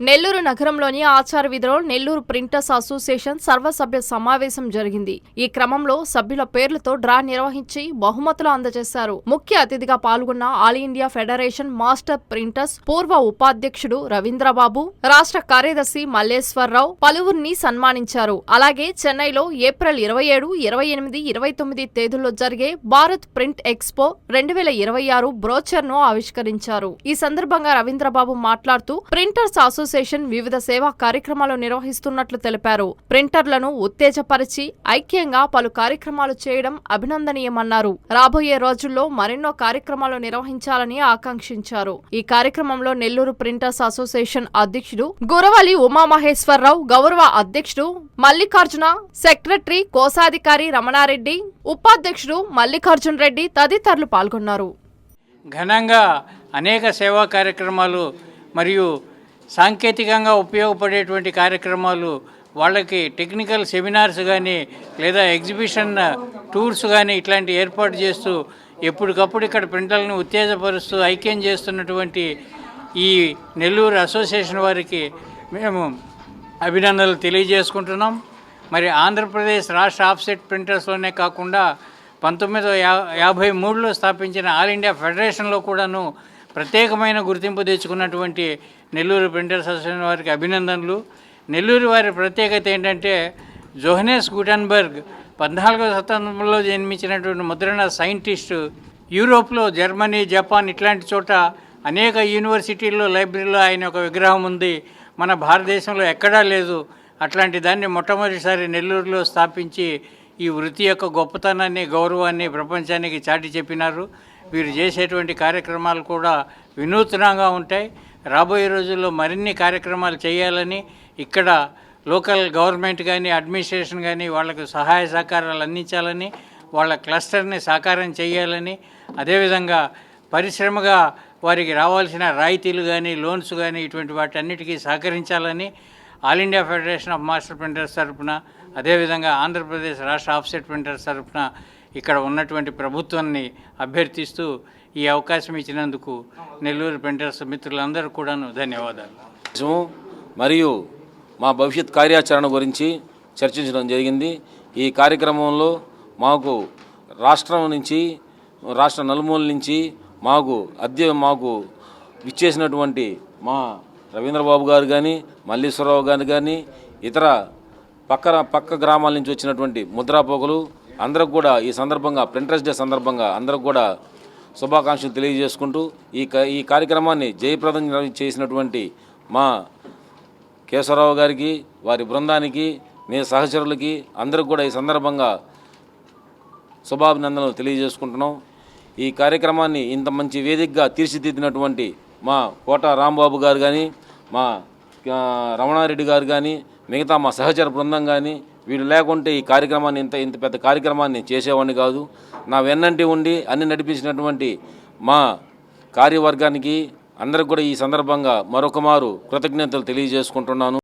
నెల్లూరు నగరంలోని ఆచార వీధిలో నెల్లూరు ప్రింటర్స్ అసోసియేషన్ సర్వసభ్య సమావేశం జరిగింది. ఈ క్రమంలో సభ్యుల పేర్లతో డ్రా నిర్వహించి బహుమతులు అందజేశారు. ముఖ్య అతిథిగా పాల్గొన్న all India federation master printers పూర్వ ఉపాధ్యక్షుడు రవీంద్రబాబు, రాష్ట్ర కార్యదర్శి మల్లేశ్వరరావు పలువురిని సన్మానించారు. అలాగే చెన్నైలో ఏప్రిల్ 27, 28, 29 తేదీల్లో జరిగే భారత్ ప్రింట్ ఎక్స్పో 2026 బ్రోచర్ ను ఆవిష్కరించారు. ఈ సందర్భంగా రవీంద్రబాబు మాట్లాడుతూ ప్రింటర్స్ అసోసియేషన్ వివిధ సేవా కార్యక్రమాలు నిర్వహిస్తున్నట్లు తెలిపారు. ప్రింటర్లను ఉత్తేజపరిచి ఐక్యంగా పలు కార్యక్రమాలు చేయడం అభినందనీయమన్నారు. రాబోయే రోజుల్లో మరెన్నో కార్యక్రమాలు నిర్వహించాలని ఆకాంక్షించారు. ఈ కార్యక్రమంలో నెల్లూరు ప్రింటర్స్ అసోసియేషన్ అధ్యక్షుడు గురవలి ఉమామహేశ్వరరావు, గౌరవ అధ్యక్షుడు మల్లికార్జున, సెక్రటరీ కోశాధికారి రమణారెడ్డి, ఉపాధ్యక్షుడు మల్లికార్జున్ రెడ్డి తదితరులు పాల్గొన్నారు. ఘనంగా అనేక సేవా కార్యక్రమాలు మరియు సాంకేతికంగా ఉపయోగపడేటువంటి కార్యక్రమాలు, వాళ్ళకి టెక్నికల్ సెమినార్స్ కానీ లేదా ఎగ్జిబిషన్ టూర్స్ కానీ ఇట్లాంటి ఏర్పాటు చేస్తూ ఎప్పటికప్పుడు ఇక్కడ ప్రింటర్లను ఉత్తేజపరుస్తూ ఐక్యం చేస్తున్నటువంటి ఈ నెల్లూరు అసోసియేషన్ వారికి మేము అభినందనలు తెలియజేసుకుంటున్నాం. మరి ఆంధ్రప్రదేశ్ రాష్ట్ర ఆఫ్సెట్ ప్రింటర్స్లోనే కాకుండా 1953లో స్థాపించిన ఆల్ ఇండియా ఫెడరేషన్లో కూడాను ప్రత్యేకమైన గుర్తింపు తెచ్చుకున్నటువంటి నెల్లూరు ప్రింటర్స్ అసోసియేషన్ వారికి అభినందనలు. నెల్లూరు వారి ప్రత్యేకత ఏంటంటే జోహనెస్ గుటెన్బర్గ్ 14వ శతాబ్దంలో జన్మించినటువంటి ముద్రణ సైంటిస్టు. యూరోప్లో జర్మనీ, జపాన్ ఇట్లాంటి చోట అనేక యూనివర్సిటీల్లో, లైబ్రరీలో ఆయన ఒక విగ్రహం ఉంది. మన భారతదేశంలో ఎక్కడా లేదు. అట్లాంటి దాన్ని మొట్టమొదటిసారి నెల్లూరులో స్థాపించి ఈ వృత్తి యొక్క గొప్పతనాన్ని, గౌరవాన్ని ప్రపంచానికి చాటి చెప్పినారు. వీరు చేసేటువంటి కార్యక్రమాలు కూడా వినూత్నంగా ఉంటాయి. రాబోయే రోజుల్లో మరిన్ని కార్యక్రమాలు చేయాలని, ఇక్కడ లోకల్ గవర్నమెంట్ కానీ అడ్మినిస్ట్రేషన్ కానీ వాళ్లకు సహాయ సహకారాలు అందించాలని, వాళ్ళ క్లస్టర్ని సాకారం చేయాలని, అదేవిధంగా పరిశ్రమగా వారికి రావాల్సిన రాయితీలు కానీ లోన్స్ కానీ ఇటువంటి వాటన్నిటికీ సహకరించాలని all India federation of master printers తరఫున, అదేవిధంగా ఆంధ్రప్రదేశ్ రాష్ట్ర ఆఫ్సెట్ ప్రింటర్స్ తరఫున ఇక్కడ ఉన్నటువంటి ప్రభుత్వాన్ని అభ్యర్థిస్తూ ఈ అవకాశం ఇచ్చినందుకు నెల్లూరు ప్రింటర్స్ మిత్రులందరూ కూడాను ధన్యవాదాలు. మరియు మా భవిష్యత్ కార్యాచరణ గురించి చర్చించడం జరిగింది. ఈ కార్యక్రమంలో మాకు రాష్ట్రం నుంచి, రాష్ట్ర నలుమూల నుంచి మాకు విచ్చేసినటువంటి మా రవీంద్రబాబు గారు కానీ, మల్లీశ్వరరావు గారు కానీ, ఇతర పక్క గ్రామాల నుంచి వచ్చినటువంటి ముద్రాపోకులు అందరికి కూడా ఈ సందర్భంగా, ప్రింటర్స్ డే సందర్భంగా అందరికి కూడా శుభాకాంక్షలు తెలియజేసుకుంటూ ఈ కార్యక్రమాన్ని జయప్రదం చేసినటువంటి మా కేశవరావు గారికి, వారి బృందానికి, మీ సహచరులకి అందరికి కూడా ఈ సందర్భంగా శుభాభినందనలు తెలియజేసుకుంటున్నాం. ఈ కార్యక్రమాన్ని ఇంత మంచి వేదికగా తీర్చిదిద్దినటువంటి మా కోట రాంబాబు గారు కానీ, మా రమణారెడ్డి గారు కానీ, మిగతా మా సహచర బృందం కానీ, వీళ్ళు లేకుంటే ఈ కార్యక్రమాన్ని ఇంత పెద్ద కార్యక్రమాన్ని చేసేవాడిని కాదు. నా వెన్నంటి ఉండి అన్ని నడిపించినటువంటి మా కార్యవర్గానికి అందరికి కూడా ఈ సందర్భంగా మరొక మారు కృతజ్ఞతలు తెలియజేసుకుంటున్నాను.